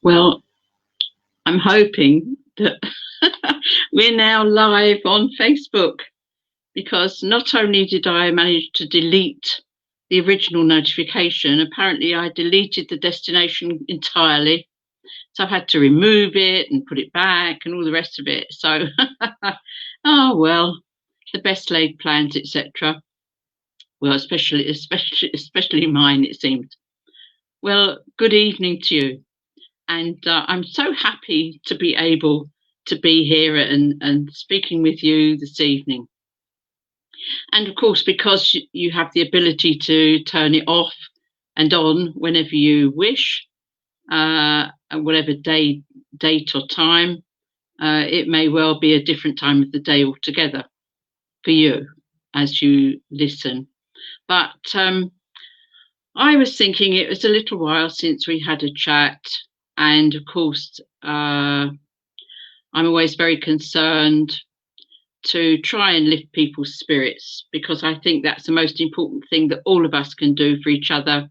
Well, I'm hoping that we're now live on Facebook, because not only did I manage to delete the original notification, apparently I deleted the destination entirely. So I've had to remove it and put it back and all the rest of it. So, oh well, the best laid plans, etc. Well, especially mine, it seems. Well, good evening to you. And I'm so happy to be able to be here and speaking with you this evening. And of course, because you have the ability to turn it off and on whenever you wish, at whatever date or time, it may well be a different time of the day altogether for you as you listen. But I was thinking it was a little while since we had a chat, and of course, I'm always very concerned to try and lift people's spirits, because I think that's the most important thing that all of us can do for each other.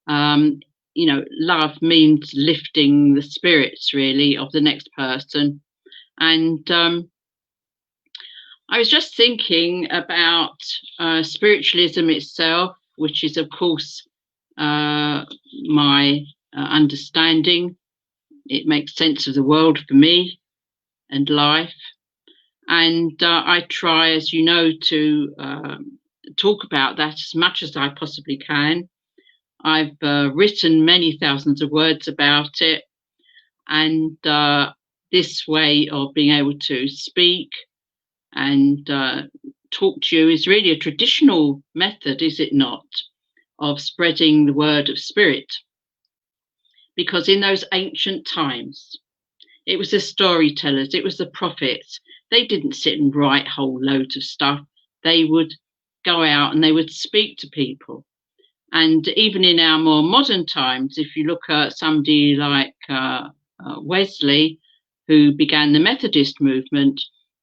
Love means lifting the spirits, really, of the next person. And I was just thinking about spiritualism itself, which is, of course, my understanding. It makes sense of the world for me and life. And I try, as you know, to talk about that as much as I possibly can. I've written many thousands of words about it. And this way of being able to speak and talk to you is really a traditional method, is it not, of spreading the word of spirit? Because in those ancient times, it was the storytellers, it was the prophets. They didn't sit and write whole loads of stuff. They would go out and they would speak to people. And even in our more modern times, if you look at somebody like Wesley, who began the Methodist movement,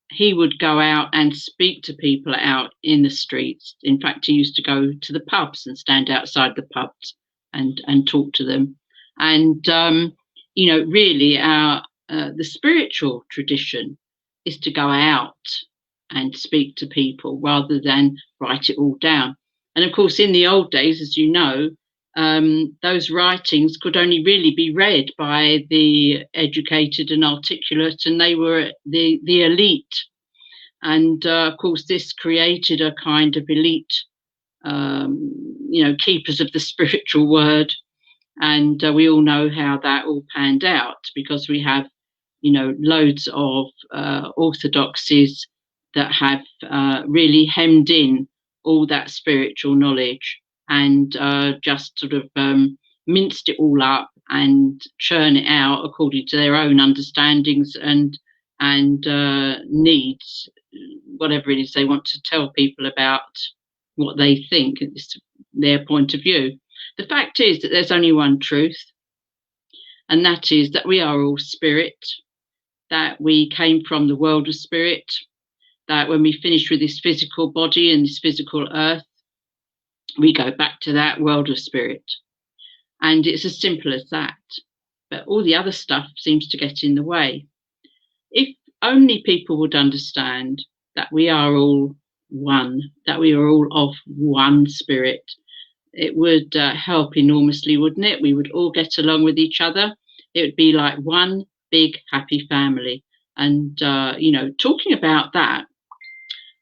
he would go out and speak to people out in the streets. In fact, he used to go to the pubs and stand outside the pubs and talk to them. And, really the spiritual tradition is to go out and speak to people rather than write it all down. And of course, in the old days, as you know, those writings could only really be read by the educated and articulate, and they were the elite. And of course, this created a kind of elite, keepers of the spiritual word. And we all know how that all panned out, because we have, loads of orthodoxies that have really hemmed in all that spiritual knowledge and just sort of minced it all up and churn it out according to their own understandings and needs, whatever it is they want to tell people about what they think. It's their point of view. The fact is that there's only one truth, and that is that we are all spirit, that we came from the world of spirit, that when we finish with this physical body and this physical earth, we go back to that world of spirit. And it's as simple as that. But all the other stuff seems to get in the way. If only people would understand that we are all one, that we are all of one spirit, it would help enormously, wouldn't it? We would all get along with each other. It would be like one big happy family. And, talking about that,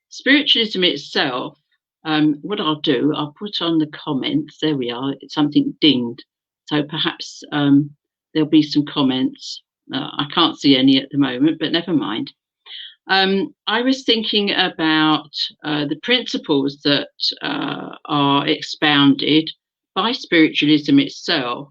spiritualism itself, what I'll do, I'll put on the comments. There we are. It's something dinged. So perhaps there'll be some comments. I can't see any at the moment, but never mind. I was thinking about the principles that are expounded by spiritualism itself,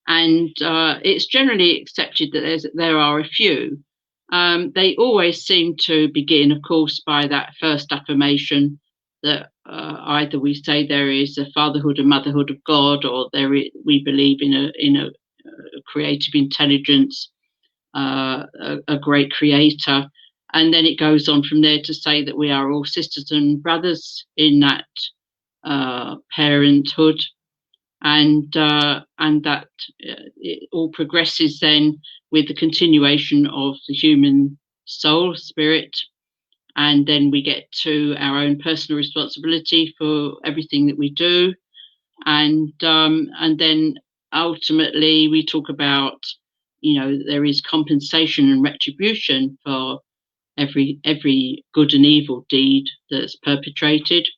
and it's generally accepted that there are a few. They always seem to begin, of course, by that first affirmation that either we say there is a fatherhood and motherhood of God, or we believe in a creative intelligence, a great creator. And then it goes on from there to say that we are all sisters and brothers in that parenthood. and that it all progresses then with the continuation of the human soul, spirit, and then we get to our own personal responsibility for everything that we do, and then ultimately we talk about, there is compensation and retribution for every good and evil deed that's perpetrated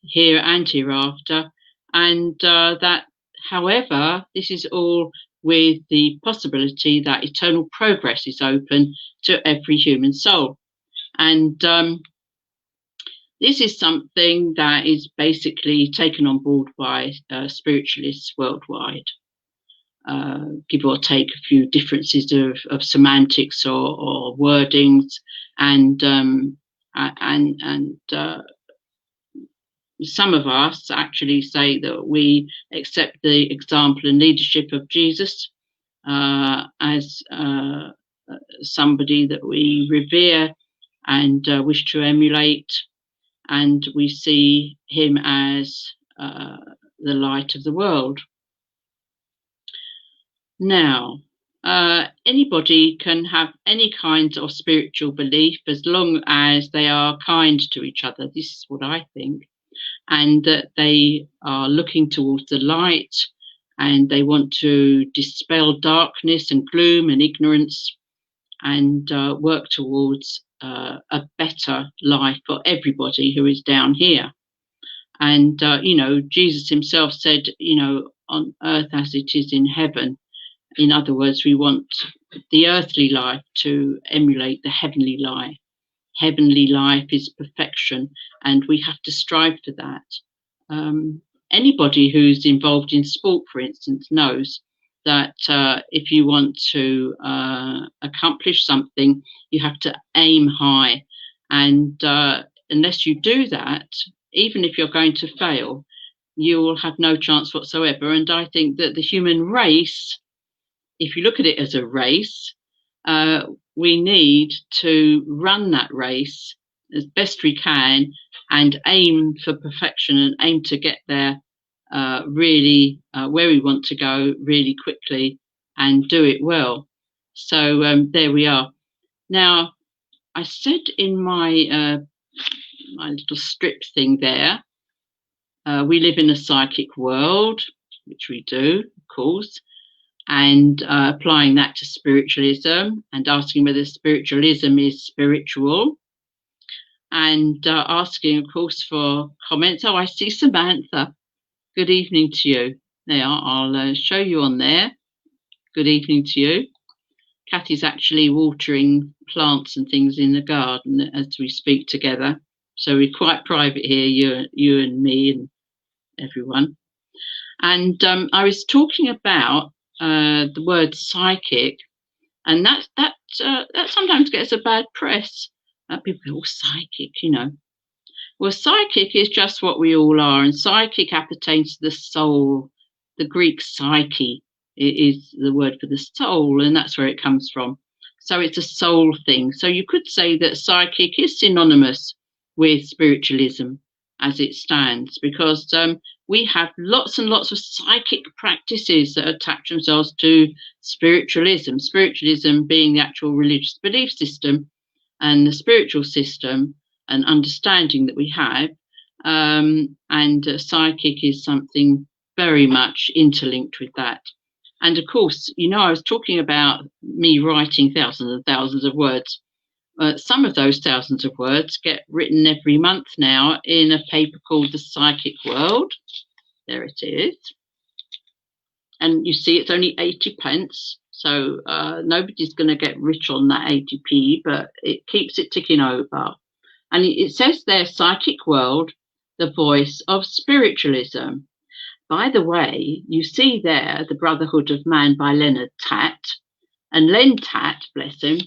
here and hereafter, and that, however, this is all with the possibility that eternal progress is open to every human soul. And this is something that is basically taken on board by spiritualists worldwide. Give or take a few differences of semantics or wordings, and some of us actually say that we accept the example and leadership of Jesus as somebody that we revere and wish to emulate, and we see him as the light of the world. Now, anybody can have any kind of spiritual belief as long as they are kind to each other. This is what I think. And that they are looking towards the light, and they want to dispel darkness and gloom and ignorance, and work towards a better life for everybody who is down here. And, Jesus himself said, on earth as it is in heaven. In other words, we want the earthly life to emulate the heavenly life. Heavenly life is perfection, and we have to strive for that. Anybody who's involved in sport, for instance, knows that if you want to accomplish something, you have to aim high. And unless you do that, even if you're going to fail, you will have no chance whatsoever. And I think that the human race, if you look at it as a race, we need to run that race as best we can and aim for perfection and aim to get there really where we want to go really quickly and do it well. So there we are. Now, I said in my my little strip thing there, we live in a psychic world, which we do, of course, and applying that to spiritualism and asking whether spiritualism is spiritual, and asking, of course, for comments. Oh, I see Samantha. Good evening to you. There, I'll show you on there. Good evening to you. Kathy's actually watering plants and things in the garden as we speak together. So we're quite private here, you and me and everyone. And I was talking about the word psychic, and that sometimes gets a bad press. People go, oh, psychic, Well, psychic is just what we all are, and psychic appertains to the soul. The Greek psyche is the word for the soul, and that's where it comes from. So it's a soul thing. So you could say that psychic is synonymous with spiritualism as it stands, because we have lots and lots of psychic practices that attach themselves to spiritualism. Spiritualism being the actual religious belief system, and the spiritual system and understanding that we have. And psychic is something very much interlinked with that. And of course, I was talking about me writing thousands and thousands of words. Some of those thousands of words get written every month now in a paper called The Psychic World. There it is. And you see, it's only 80p. So nobody's going to get rich on that 80p, but it keeps it ticking over. And it says there, Psychic World, the voice of spiritualism. By the way, you see there The Brotherhood of Man by Leonard Tatt. And Len Tatt, bless him,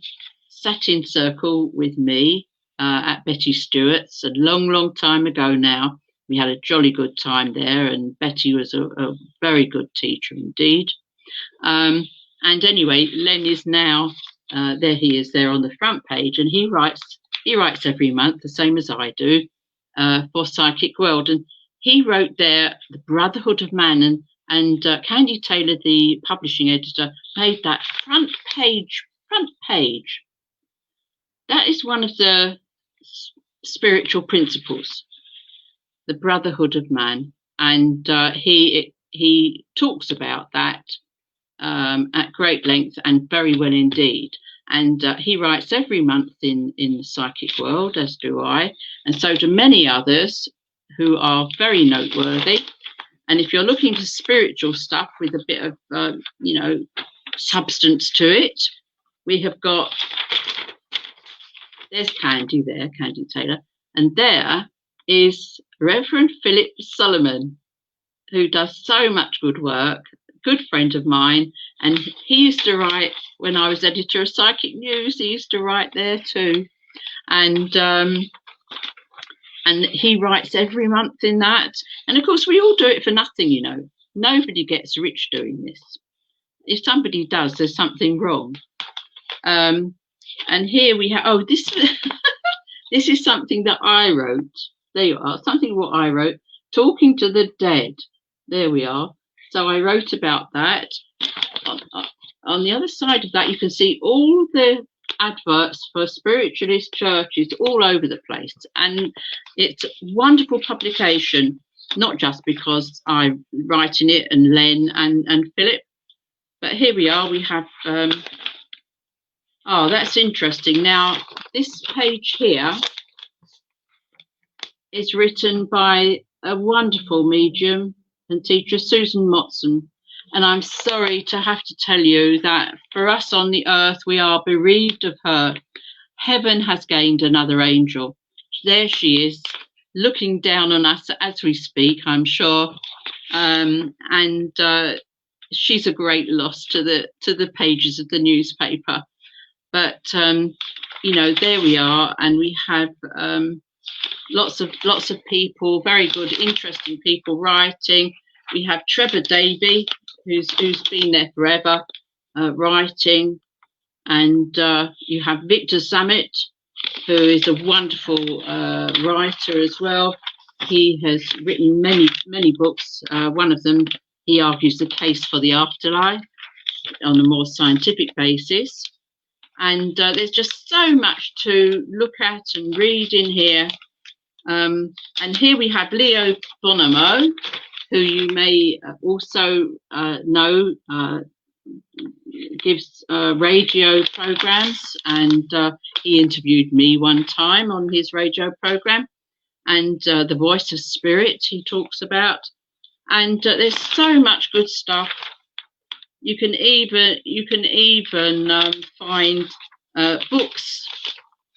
sat in circle with me at Betty Stewart's a long, long time ago now. We had a jolly good time there, and Betty was a very good teacher indeed. And anyway, Len is now, there he is there on the front page, and he writes every month, the same as I do, for Psychic World. And he wrote there, The Brotherhood of Man, And Candy Taylor, the publishing editor, made that front page. That is one of the spiritual principles, the brotherhood of man, and he talks about that at great length and very well indeed. And he writes every month in the psychic world, as do I, and so do many others who are very noteworthy. And if you're looking for spiritual stuff with a bit of, substance to it, we have got, there's Candy there, Candy Taylor, and there is Reverend Philip Solomon, who does so much good work, good friend of mine. And he used to write, when I was editor of Psychic News, he used to write there too. And he writes every month in that. And of course, we all do it for nothing, you know. Nobody gets rich doing this. If somebody does, there's something wrong. And here we have, this this is something that I wrote. There you are, something what I wrote, Talking to the Dead. There we are. So I wrote about that. On the other side of that, you can see all the adverts for spiritualist churches all over the place. And it's a wonderful publication, not just because I write in it and Len and Philip, but here we are. We have, that's interesting. Now, this page here is written by a wonderful medium and teacher, Susan Motson. And I'm sorry to have to tell you that for us on the earth, we are bereaved of her. Heaven has gained another angel. There she is, looking down on us as we speak, I'm sure. She's a great loss to the pages of the newspaper. But there we are, and we have lots of people, very good, interesting people writing. We have Trevor Davey, who's been there forever, writing, and you have Victor Zammit, who is a wonderful writer as well. He has written many books. One of them, he argues the case for the afterlife on a more scientific basis. And there's just so much to look at and read in here. And here we have Leo Bonomo, who you may also know, gives radio programs, and he interviewed me one time on his radio program, and the voice of spirit he talks about. And there's so much good stuff. You can even find books.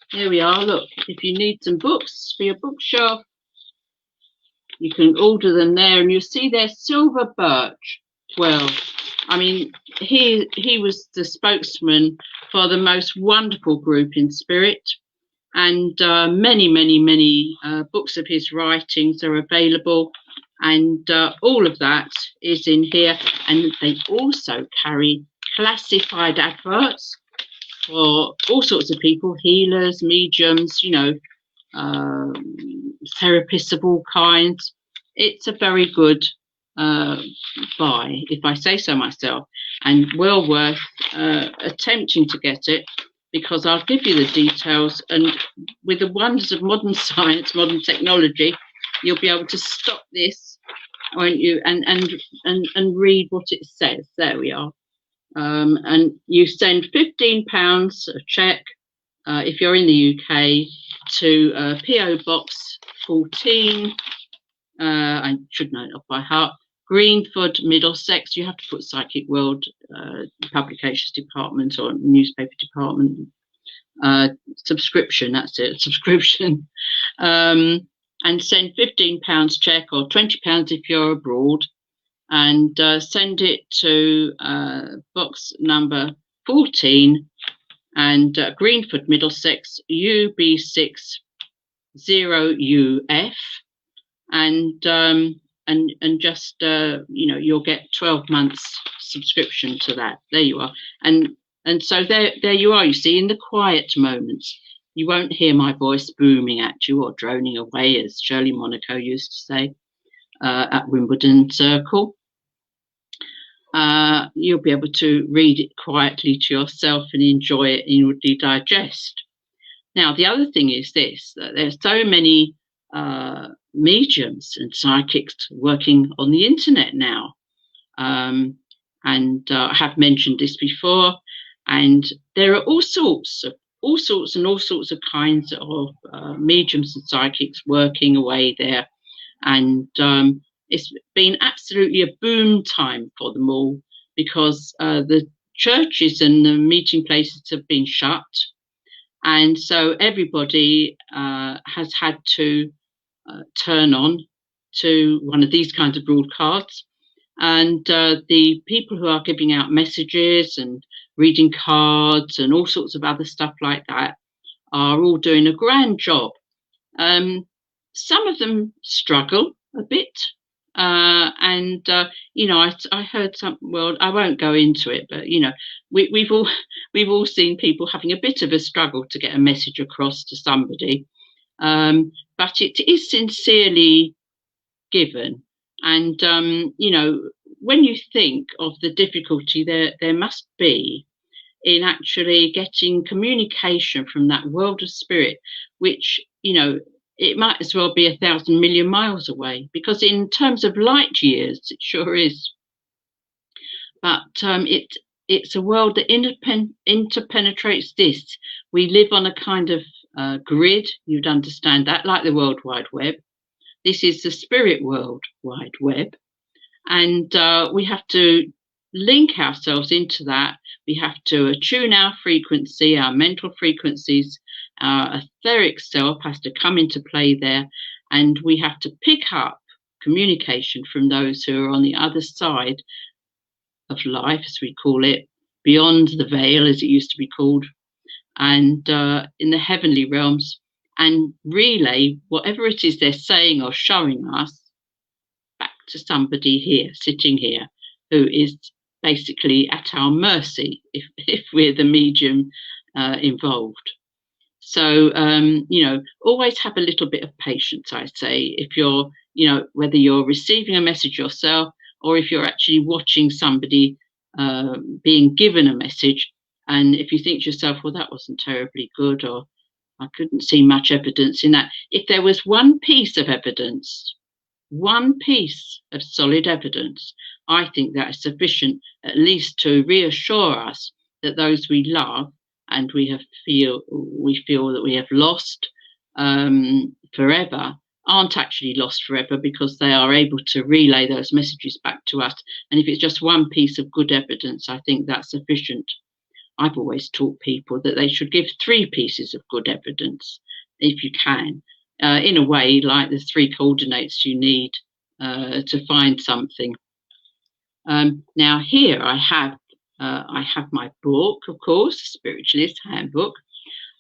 Here we are. Look, if you need some books for your bookshelf, you can order them there, and you'll see their Silver Birch. Well, I mean, he was the spokesman for the most wonderful group in spirit, and many books of his writings are available, and all of that is in here. And they also carry classified adverts for all sorts of people, healers, mediums, therapists of all kinds. It's a very good buy, if I say so myself, and well worth attempting to get it, because I'll give you the details, and with the wonders of modern science, modern technology, you'll be able to stop this, won't you, and read what it says. There we are. And you send £15 a cheque if you're in the UK to PO Box 14. I should know it off by heart. Greenford, Middlesex. You have to put Psychic World Publications Department or Newspaper Department. Subscription, that's it, subscription. And send £15 cheque or £20 if you're abroad. And send it to box number 14 and Greenford, Middlesex, UB6 0UF, and just you'll get 12 months subscription to that. There you are, and so there you are. You see, in the quiet moments, you won't hear my voice booming at you or droning away, as Shirley Monaco used to say at Wimbledon Circle. you'll be able to read it quietly to yourself and enjoy it inwardly digest. Now, the other thing is this, that there's so many mediums and psychics working on the internet now. And I have mentioned this before, and there are all sorts of kinds of mediums and psychics working away there. And it's been absolutely a boom time for them all, because the churches and the meeting places have been shut. And so everybody has had to turn on to one of these kinds of broadcasts. And the people who are giving out messages and reading cards and all sorts of other stuff like that are all doing a grand job. Some of them struggle a bit. You know, I heard some, well, I won't go into it, but, you know, we've all seen people having a bit of a struggle to get a message across to somebody. But it is sincerely given. And, you know, when you think of the difficulty there must be in actually getting communication from that world of spirit, which, you know, it might as well be 1,000 million miles away, because in terms of light years, it sure is. But it's a world that interpenetrates this. We live on a kind of grid, you'd understand that, like the World Wide Web. This is the spirit world wide web. And we have to link ourselves into that. We have to attune our frequency, our mental frequencies. Our etheric self has to come into play there. And we have to pick up communication from those who are on the other side of life, as we call it, beyond the veil, as it used to be called, and in the heavenly realms, and relay whatever it is they're saying or showing us back to somebody here, sitting here, who is basically at our mercy if we're the medium involved. So, you know, always have a little bit of patience, I say, if you're, you know, whether you're receiving a message yourself or if you're actually watching somebody being given a message. And if you think to yourself, well, that wasn't terribly good, or I couldn't see much evidence in that. If there was one piece of evidence, one piece of solid evidence, I think that is sufficient, at least to reassure us that those we love and we feel that we have lost forever aren't actually lost forever, because they are able to relay those messages back to us. And if it's just one piece of good evidence, I think that's sufficient. I've always taught people that they should give 3 pieces of good evidence, if you can, in a way like the 3 coordinates you need to find something. Now here I have my book, of course, the Spiritualist Handbook.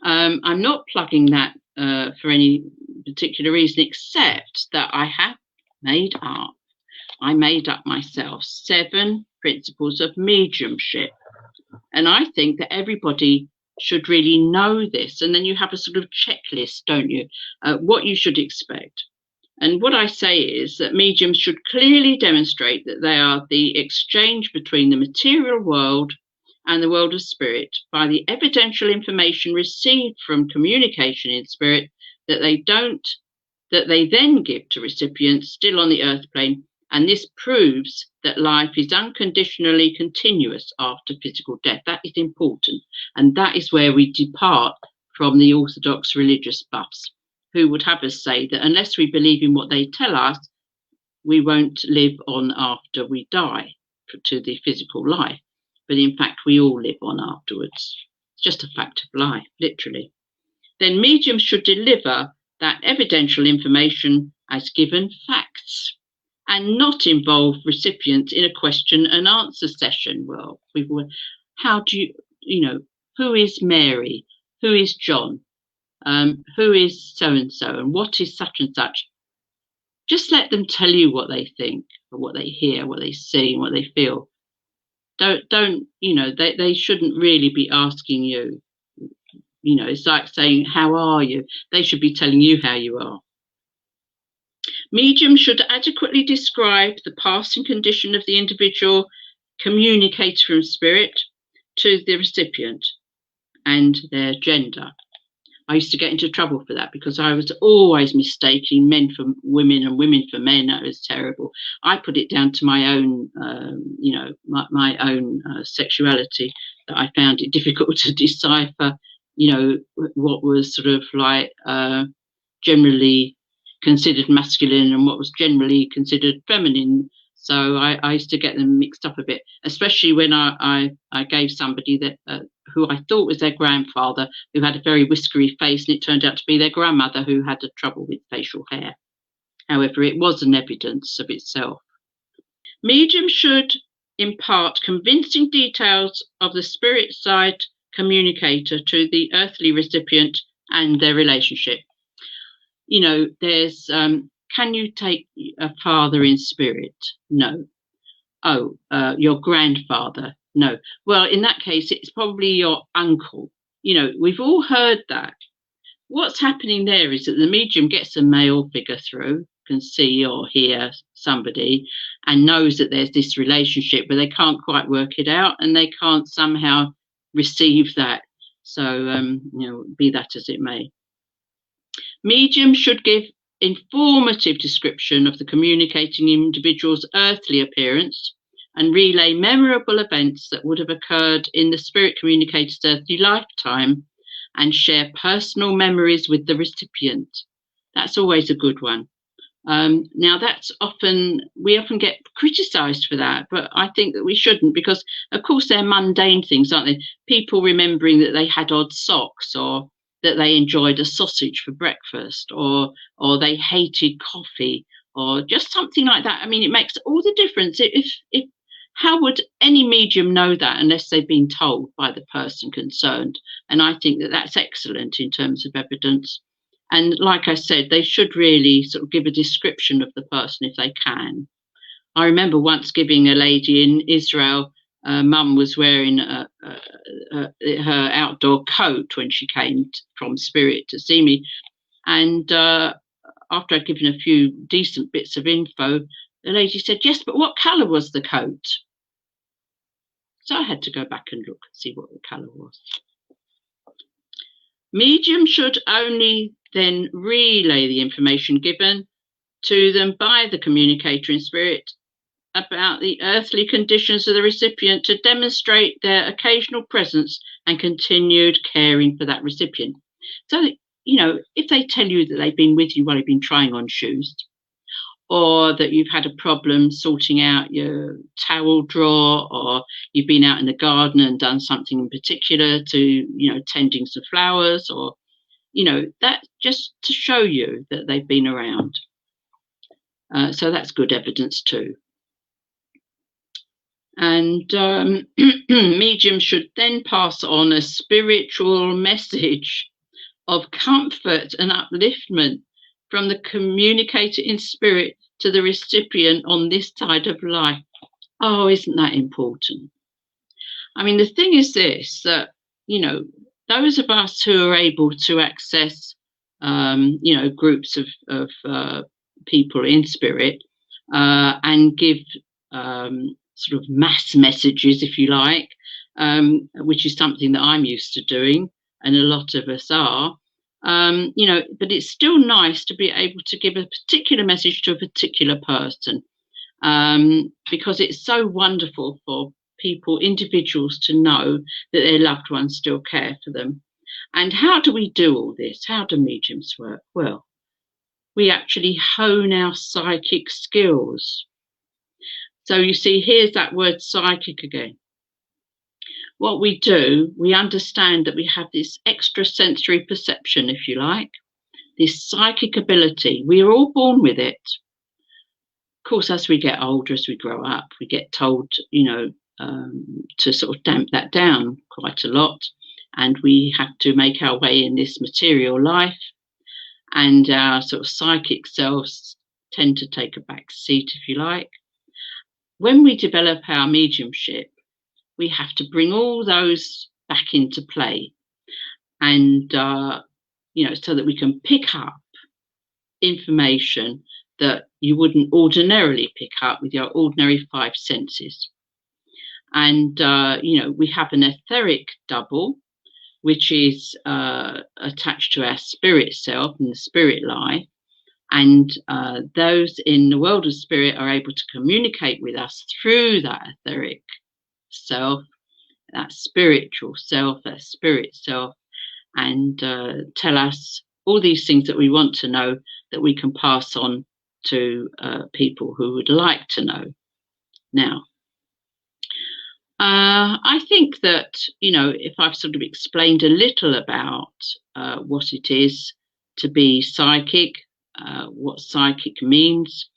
I'm not plugging that for any particular reason, except that I made up myself 7 principles of mediumship. And I think that everybody should really know this. And then you have a sort of checklist, don't you, what you should expect. And what I say is that mediums should clearly demonstrate that they are the exchange between the material world and the world of spirit by the evidential information received from communication in spirit that they then give to recipients still on the earth plane. And this proves that life is unconditionally continuous after physical death. That is important. And that is where we depart from the orthodox religious buffs, who would have us say that unless we believe in what they tell us, we won't live on after we die to the physical life. But in fact, we all live on afterwards. It's just a fact of life, literally. Then mediums should deliver that evidential information as given facts, and not involve recipients in a question and answer session. Well, how do you know, who is Mary? Who is John? Who is so-and-so? And what is such and such? Just let them tell you what they think, or what they hear, what they see, and what they feel. Don't, you know, they shouldn't really be asking you. You know, it's like saying, how are you? They should be telling you how you are. Mediums should adequately describe the passing condition of the individual communicator from spirit to the recipient and their gender. I used to get into trouble for that because I was always mistaking men for women and women for men. That was terrible. I put it down to my own, my own sexuality, that I found it difficult to decipher, what was sort of like generally considered masculine and what was generally considered feminine. So I used to get them mixed up a bit, especially when I gave somebody that who I thought was their grandfather, who had a very whiskery face, and it turned out to be their grandmother who had a trouble with facial hair. However, it was an evidence of itself. Medium should impart convincing details of the spirit side communicator to the earthly recipient and their relationship. There's can you take a father in spirit? No. Oh, your grandfather? No. Well, in that case, it's probably your uncle. We've all heard that. What's happening there is that the medium gets a male figure through, can see or hear somebody, and knows that there's this relationship, but they can't quite work it out, and they can't somehow receive that. So, be that as it may. Medium should give informative description of the communicating individual's earthly appearance and relay memorable events that would have occurred in the spirit communicator's earthly lifetime and share personal memories with the recipient. That's always a good one. Now, we often get criticised for that, but I think that we shouldn't, because, of course, they're mundane things, aren't they? People remembering that they had odd socks, or that they enjoyed a sausage for breakfast, or they hated coffee, or just something like that. I mean, it makes all the difference. If how would any medium know that unless they've been told by the person concerned? And I think that that's excellent in terms of evidence. And like I said, they should really sort of give a description of the person if they can. I remember once giving a lady in Israel, Mum was wearing her outdoor coat when she came from spirit to see me. And after I'd given a few decent bits of info, the lady said, yes, but what colour was the coat? So I had to go back and look and see what the colour was. Medium should only then relay the information given to them by the communicator in spirit about the earthly conditions of the recipient to demonstrate their occasional presence and continued caring for that recipient. So, if they tell you that they've been with you while you've been trying on shoes, or that you've had a problem sorting out your towel drawer, or you've been out in the garden and done something in particular to, tending some flowers, or, that just to show you that they've been around. So that's good evidence too. And medium should then pass on a spiritual message of comfort and upliftment from the communicator in spirit to the recipient on this side of life. Oh, isn't that important? I mean, the thing is this, that, those of us who are able to access, groups of people in spirit and give sort of mass messages, if you like, which is something that I'm used to doing, and a lot of us are, but it's still nice to be able to give a particular message to a particular person, because it's so wonderful for individuals to know that their loved ones still care for them. And how do we do all this? How do mediums work? Well, we actually hone our psychic skills. So you see, here's that word psychic again. What we do, we understand that we have this extrasensory perception, if you like, this psychic ability. We are all born with it. Of course, as we get older, as we grow up, we get told, to sort of damp that down quite a lot. And we have to make our way in this material life. And our sort of psychic selves tend to take a back seat, if you like. When we develop our mediumship, we have to bring all those back into play, and so that we can pick up information that you wouldn't ordinarily pick up with your ordinary five senses. And, we have an etheric double, which is attached to our spirit self and the spirit life. And those in the world of spirit are able to communicate with us through that etheric self, that spiritual self, that spirit self, and tell us all these things that we want to know, that we can pass on to people who would like to know. Now, I think that, if I've sort of explained a little about what it is to be psychic, what psychic means,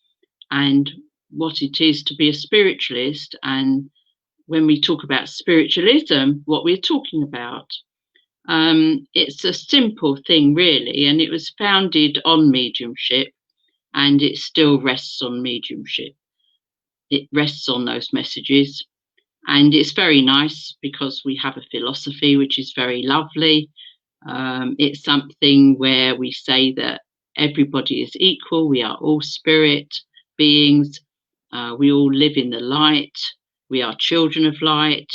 and what it is to be a spiritualist, and when we talk about spiritualism, what we're talking about. It's a simple thing, really, and it was founded on mediumship, and it still rests on mediumship. It rests on those messages. And it's very nice because we have a philosophy which is very lovely. It's something where we say that everybody is equal. We are all spirit beings. We all live in the light. We are children of light.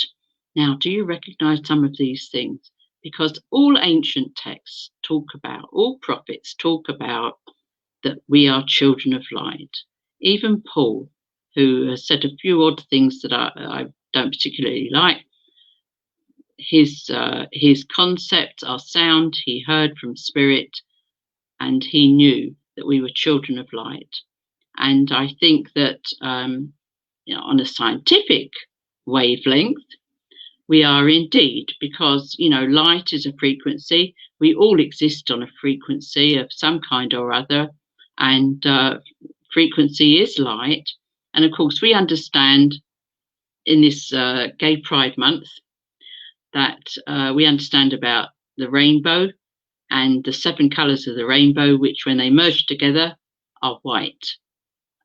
Now, do you recognize some of these things? Because all ancient texts talk about, all prophets talk about that we are children of light. Even Paul, who has said a few odd things that I don't particularly like, his concepts are sound. He heard from spirit, and he knew that we were children of light. And I think that on a scientific wavelength, we are indeed, because light is a frequency. We all exist on a frequency of some kind or other, and frequency is light. And of course, we understand in this Gay Pride Month that we understand about the rainbow and the 7 colours of the rainbow, which when they merge together are white.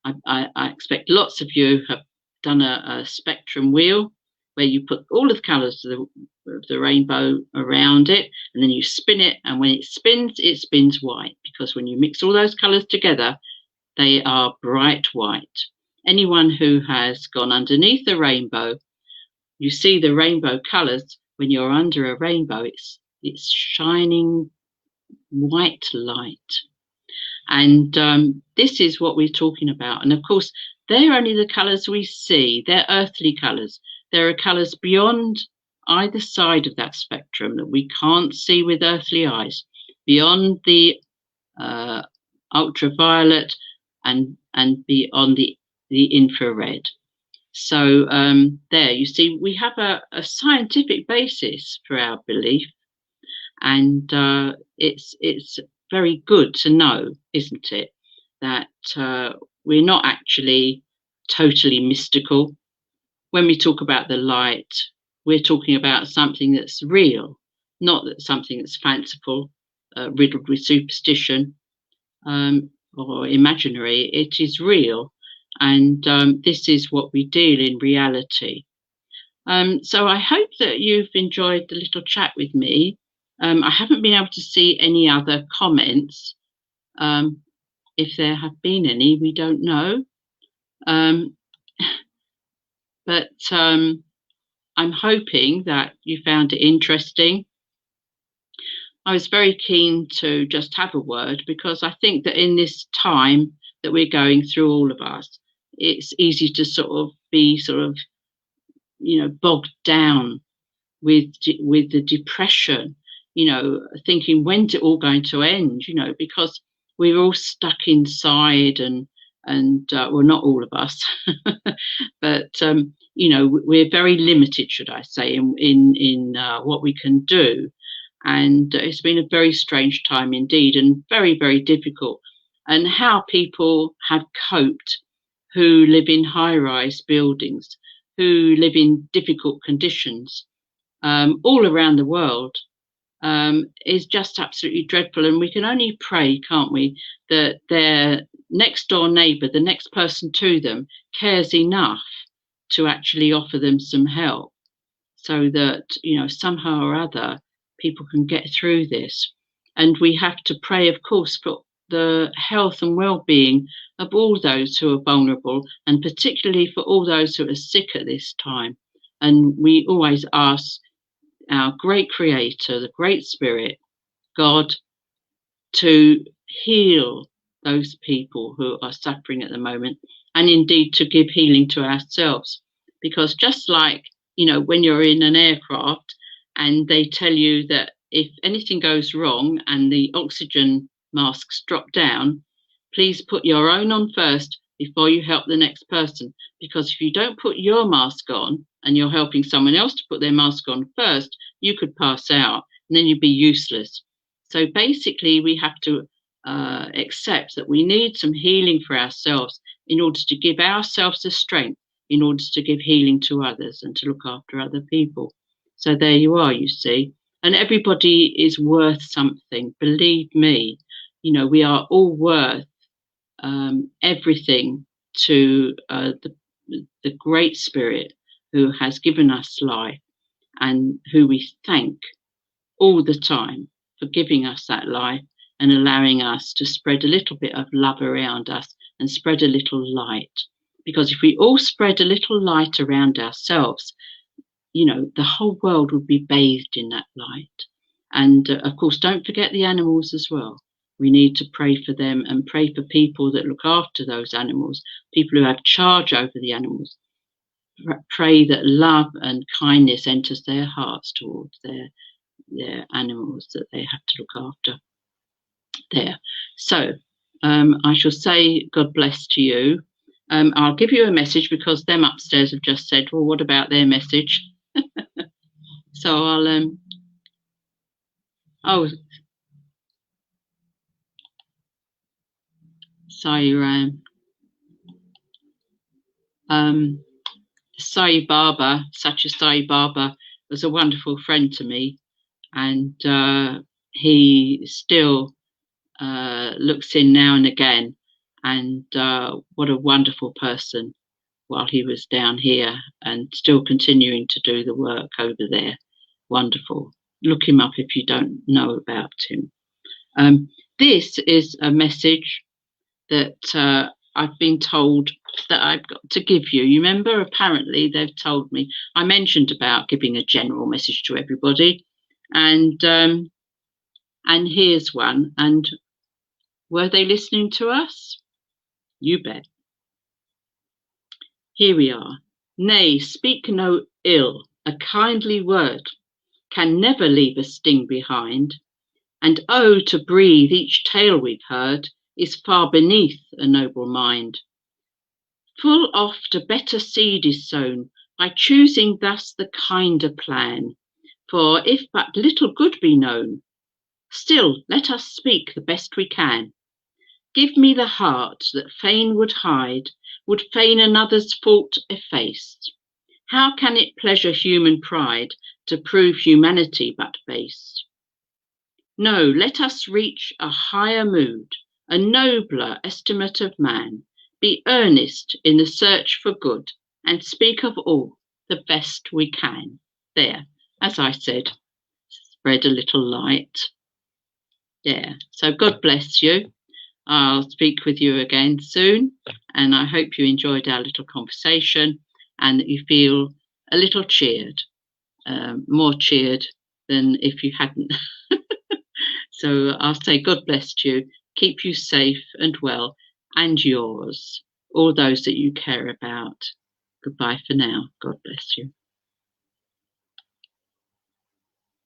I expect lots of you have done a spectrum wheel where you put all of the colours of the rainbow around it, and then you spin it, and when it spins white, because when you mix all those colours together, they are bright white. Anyone who has gone underneath the rainbow, you see the rainbow colours. When you're under a rainbow, it's shining white light. And this is what we're talking about. And of course, they're only the colours we see. They're earthly colours. There are colours beyond either side of that spectrum that we can't see with earthly eyes, beyond the ultraviolet and beyond the infrared. So there, you see, we have a scientific basis for our belief, and it's very good to know, isn't it, that we're not actually totally mystical. When we talk about the light, we're talking about something that's real, not something that's fanciful, riddled with superstition or imaginary. It is real, and this is what we deal in reality. So I hope that you've enjoyed the little chat with me. I haven't been able to see any other comments. If there have been any, we don't know. But I'm hoping that you found it interesting. I was very keen to just have a word, because I think that in this time that we're going through, all of us, it's easy to be bogged down with the depression, thinking, when's it all going to end, because we're all stuck inside, and well, not all of us, but we're very limited, should I say, in what we can do. And it's been a very strange time indeed, and very, very difficult. And how people have coped who live in high-rise buildings, who live in difficult conditions all around the world, is just absolutely dreadful. And we can only pray, can't we, that their next door neighbour, the next person to them, cares enough to actually offer them some help, so that somehow or other people can get through this. And we have to pray, of course, for the health and well-being of all those who are vulnerable, and particularly for all those who are sick at this time. And we always ask our great creator, the great spirit, God, to heal those people who are suffering at the moment, and indeed to give healing to ourselves. Because just like, when you're in an aircraft and they tell you that if anything goes wrong and the oxygen masks drop down, please put your own on first before you help the next person. Because if you don't put your mask on and you're helping someone else to put their mask on first, you could pass out and then you'd be useless. So basically, we have to accept that we need some healing for ourselves in order to give ourselves the strength, in order to give healing to others and to look after other people. So there you are, you see. And everybody is worth something. Believe me, we are all worth everything to the great spirit who has given us life and who we thank all the time for giving us that life and allowing us to spread a little bit of love around us and spread a little light. Because if we all spread a little light around ourselves, the whole world would be bathed in that light. And of course, don't forget the animals as well. We need to pray for them and pray for people that look after those animals, people who have charge over the animals. Pray that love and kindness enters their hearts towards their animals that they have to look after there. So I shall say God bless to you. I'll give you a message because them upstairs have just said, well, what about their message? So I'll Sai Baba, such as Sai Baba, was a wonderful friend to me, and he still looks in now and again, and what a wonderful person while he was down here and still continuing to do the work over there. Wonderful. Look him up if you don't know about him. This is a message that I've been told that I've got to give you. You remember, apparently they've told me, I mentioned about giving a general message to everybody, and here's one. And were they listening to us? You bet. Here we are. Nay, speak no ill, a kindly word can never leave a sting behind. And oh, to breathe each tale we've heard is far beneath a noble mind. Full oft a better seed is sown by choosing thus the kinder plan. For if but little good be known, still let us speak the best we can. Give me the heart that fain would hide, would fain another's fault efface. How can it pleasure human pride to prove humanity but base? No, let us reach a higher mood, a nobler estimate of man, be earnest in the search for good, and speak of all the best we can. There, as I said, spread a little light. There. So God bless you. I'll speak with you again soon, and I hope you enjoyed our little conversation and that you feel a little cheered, more cheered than if you hadn't. So I'll say God bless you, keep you safe and well, and yours, all those that you care about. Goodbye for now. God bless you.